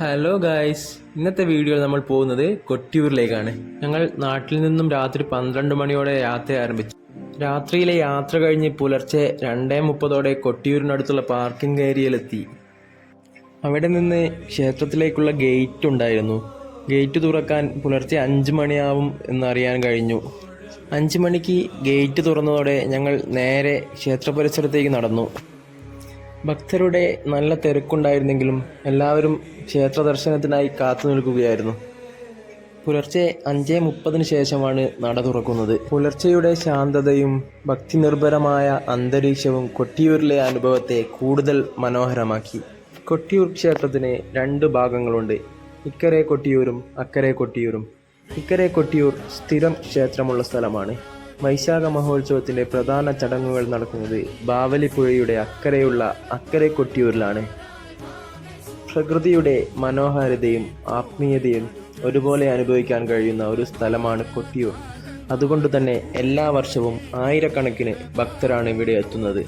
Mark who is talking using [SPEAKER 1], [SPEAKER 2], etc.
[SPEAKER 1] Hello guys, ഇന്നത്തെ വീഡിയോയിൽ നമ്മൾ പോകുന്നത് കൊട്ടിയൂരിലേക്കാണ്. ഞങ്ങൾ നാട്ടിൽ നിന്നും രാത്രി 12 മണിയോടെ യാത്ര ആരംഭിച്ചു. രാത്രിയിലെ യാത്ര കഴിഞ്ഞ് പുലർച്ചെ 2:30 കൊട്ടിയൂരിനടുത്തുള്ള പാർക്കിംഗ് ഏരിയയിലെത്തി. അവിടെ നിന്ന് ക്ഷേത്രത്തിലേക്കുള്ള ഗേറ്റ് ഉണ്ടായിരുന്നു. ഗേറ്റ് തുറക്കാൻ പുലർച്ചെ 5 മണിയാവും എന്നറിയാൻ കഴിഞ്ഞു. 5 മണിക്ക് ഗേറ്റ് തുറന്നതോടെ ഞങ്ങൾ നേരെ ക്ഷേത്ര പരിസരത്തേക്ക് നടന്നു. ഭക്തരുടെ നല്ല തിരക്കുണ്ടായിരുന്നെങ്കിലും എല്ലാവരും ക്ഷേത്ര ദർശനത്തിനായി കാത്തു നിൽക്കുകയായിരുന്നു. പുലർച്ചെ 5:30 ശേഷമാണ് നട തുറക്കുന്നത്. പുലർച്ചെയുടെ ശാന്തതയും ഭക്തിനിർഭരമായ അന്തരീക്ഷവും കൊട്ടിയൂരിലെ അനുഭവത്തെ കൂടുതൽ മനോഹരമാക്കി. കൊട്ടിയൂർ ക്ഷേത്രത്തിന് 2 ഭാഗങ്ങളുണ്ട്. ഇക്കരെ കൊട്ടിയൂരും അക്കരെ കൊട്ടിയൂരും. ഇക്കരെ കൊട്ടിയൂർ സ്ഥിരം ക്ഷേത്രമുള്ള സ്ഥലമാണ്. വൈശാഖ മഹോത്സവത്തിൻ്റെ പ്രധാന ചടങ്ങുകൾ നടക്കുന്നത് ബാവലിപ്പുഴയുടെ അക്കരെയുള്ള അക്കരെ കൊട്ടിയൂരിലാണ്. പ്രകൃതിയുടെ മനോഹാരിതയും ആത്മീയതയും ഒരുപോലെ അനുഭവിക്കാൻ കഴിയുന്ന ഒരു സ്ഥലമാണ് കൊട്ടിയൂർ. അതുകൊണ്ട് തന്നെ എല്ലാ വർഷവും ആയിരക്കണക്കിന് ഭക്തരാണ് ഇവിടെ എത്തുന്നത്.